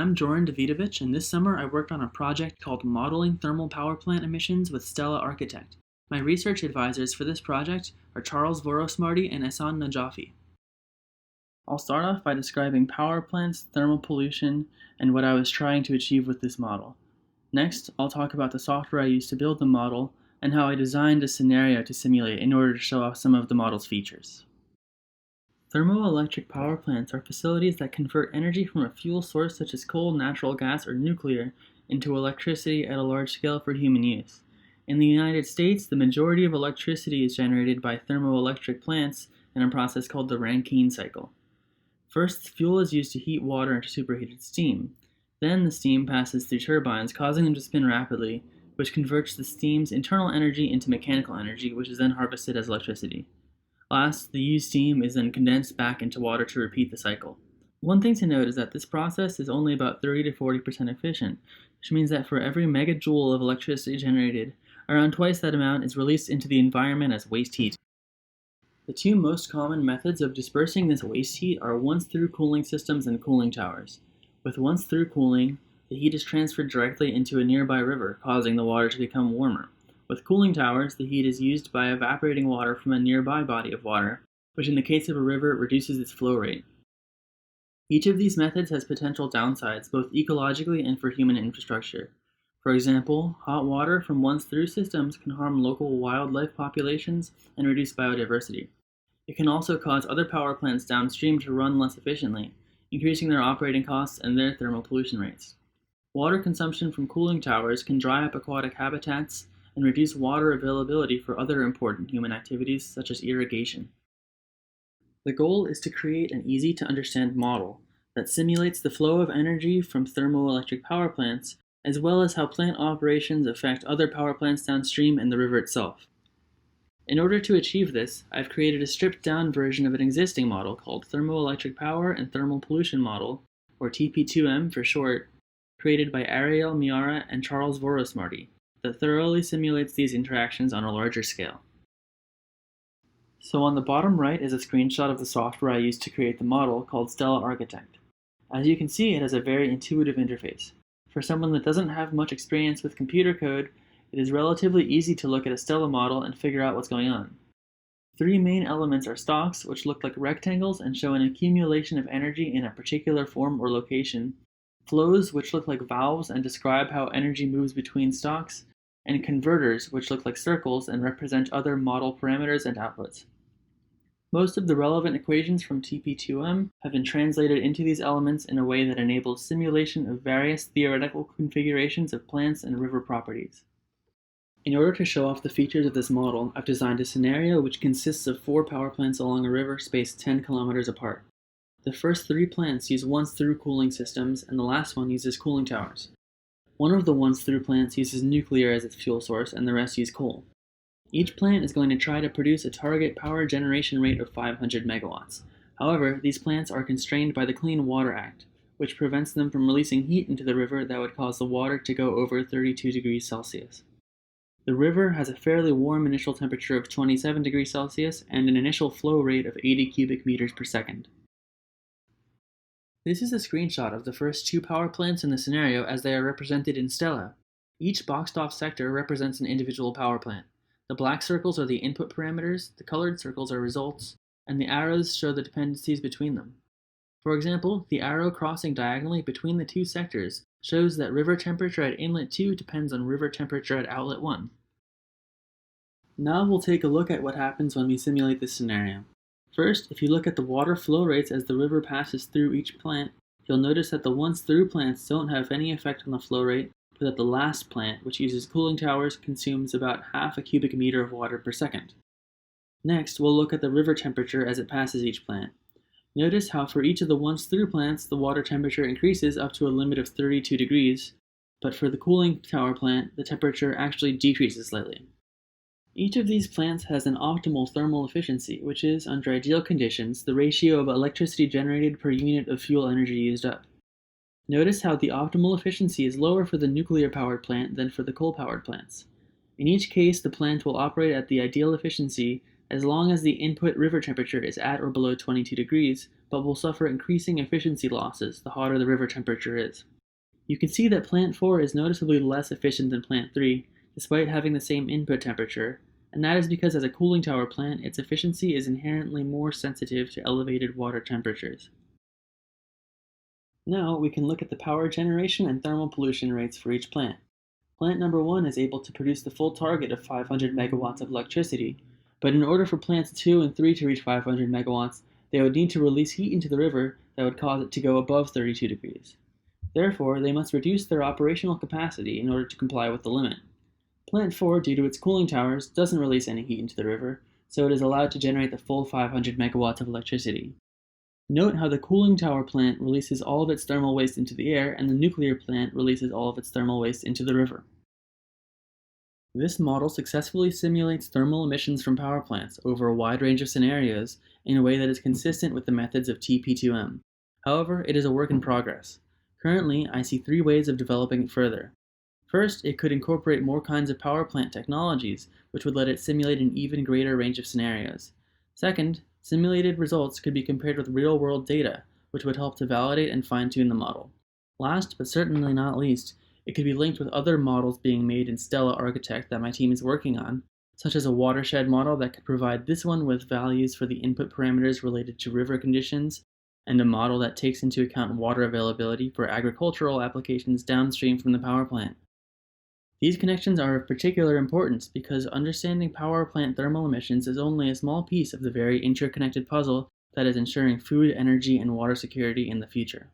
I'm Jorin Dawidowicz, and this summer I worked on a project called Modeling Thermal Power Plant Emissions with Stella Architect. My research advisors for this project are Charles Vorosmarty and Ehsan Najafi. I'll start off by describing power plants, thermal pollution, and what I was trying to achieve with this model. Next, I'll talk about the software I used to build the model and how I designed a scenario to simulate in order to show off some of the model's features. Thermoelectric power plants are facilities that convert energy from a fuel source such as coal, natural gas, or nuclear into electricity at a large scale for human use. In the United States, the majority of electricity is generated by thermoelectric plants in a process called the Rankine cycle. First, fuel is used to heat water into superheated steam. Then the steam passes through turbines, causing them to spin rapidly, which converts the steam's internal energy into mechanical energy, which is then harvested as electricity. Last, the used steam is then condensed back into water to repeat the cycle. One thing to note is that this process is only about 30 to 40% efficient, which means that for every megajoule of electricity generated, around twice that amount is released into the environment as waste heat. The two most common methods of dispersing this waste heat are once-through cooling systems and cooling towers. With once-through cooling, the heat is transferred directly into a nearby river, causing the water to become warmer. With cooling towers, the heat is used by evaporating water from a nearby body of water, which in the case of a river reduces its flow rate. Each of these methods has potential downsides, both ecologically and for human infrastructure. For example, hot water from once-through systems can harm local wildlife populations and reduce biodiversity. It can also cause other power plants downstream to run less efficiently, increasing their operating costs and their thermal pollution rates. Water consumption from cooling towers can dry up aquatic habitats and reduce water availability for other important human activities such as irrigation. The goal is to create an easy-to-understand model that simulates the flow of energy from thermoelectric power plants, as well as how plant operations affect other power plants downstream and the river itself. In order to achieve this, I've created a stripped-down version of an existing model called Thermoelectric Power and Thermal Pollution Model, or TP2M for short, created by Ariel Miara and Charles Vorosmarty, that thoroughly simulates these interactions on a larger scale. So on the bottom right is a screenshot of the software I used to create the model called Stella Architect. As you can see, it has a very intuitive interface. For someone that doesn't have much experience with computer code, it is relatively easy to look at a Stella model and figure out what's going on. Three main elements are stocks, which look like rectangles and show an accumulation of energy in a particular form or location, flows, which look like valves and describe how energy moves between stocks, and converters, which look like circles and represent other model parameters and outputs. Most of the relevant equations from TP2M have been translated into these elements in a way that enables simulation of various theoretical configurations of plants and river properties. In order to show off the features of this model, I've designed a scenario which consists of 4 power plants along a river spaced 10 kilometers apart. The first 3 plants use once-through cooling systems, and the last one uses cooling towers. One of the once-through plants uses nuclear as its fuel source, and the rest use coal. Each plant is going to try to produce a target power generation rate of 500 megawatts. However, these plants are constrained by the Clean Water Act, which prevents them from releasing heat into the river that would cause the water to go over 32 degrees Celsius. The river has a fairly warm initial temperature of 27 degrees Celsius and an initial flow rate of 80 cubic meters per second. This is a screenshot of the first 2 power plants in the scenario as they are represented in Stella. Each boxed-off sector represents an individual power plant. The black circles are the input parameters, the colored circles are results, and the arrows show the dependencies between them. For example, the arrow crossing diagonally between the 2 sectors shows that river temperature at inlet 2 depends on river temperature at outlet 1. Now we'll take a look at what happens when we simulate this scenario. First, if you look at the water flow rates as the river passes through each plant, you'll notice that the once-through plants don't have any effect on the flow rate, but that the last plant, which uses cooling towers, consumes about half a cubic meter of water per second. Next, we'll look at the river temperature as it passes each plant. Notice how for each of the once-through plants, the water temperature increases up to a limit of 32 degrees, but for the cooling tower plant, the temperature actually decreases slightly. Each of these plants has an optimal thermal efficiency, which is, under ideal conditions, the ratio of electricity generated per unit of fuel energy used up. Notice how the optimal efficiency is lower for the nuclear-powered plant than for the coal-powered plants. In each case, the plant will operate at the ideal efficiency as long as the input river temperature is at or below 22 degrees, but will suffer increasing efficiency losses the hotter the river temperature is. You can see that Plant 4 is noticeably less efficient than Plant 3, despite having the same input temperature, and that is because as a cooling tower plant, its efficiency is inherently more sensitive to elevated water temperatures. Now we can look at the power generation and thermal pollution rates for each plant. Plant number 1 is able to produce the full target of 500 megawatts of electricity, but in order for plants 2 and 3 to reach 500 megawatts, they would need to release heat into the river that would cause it to go above 32 degrees. Therefore, they must reduce their operational capacity in order to comply with the limit. Plant 4, due to its cooling towers, doesn't release any heat into the river, so it is allowed to generate the full 500 megawatts of electricity. Note how the cooling tower plant releases all of its thermal waste into the air, and the nuclear plant releases all of its thermal waste into the river. This model successfully simulates thermal emissions from power plants over a wide range of scenarios in a way that is consistent with the methods of TP2M. However, it is a work in progress. Currently, I see 3 ways of developing it further. First, it could incorporate more kinds of power plant technologies, which would let it simulate an even greater range of scenarios. Second, simulated results could be compared with real-world data, which would help to validate and fine-tune the model. Last, but certainly not least, it could be linked with other models being made in Stella Architect that my team is working on, such as a watershed model that could provide this one with values for the input parameters related to river conditions, and a model that takes into account water availability for agricultural applications downstream from the power plant. These connections are of particular importance because understanding power plant thermal emissions is only a small piece of the very interconnected puzzle that is ensuring food, energy, and water security in the future.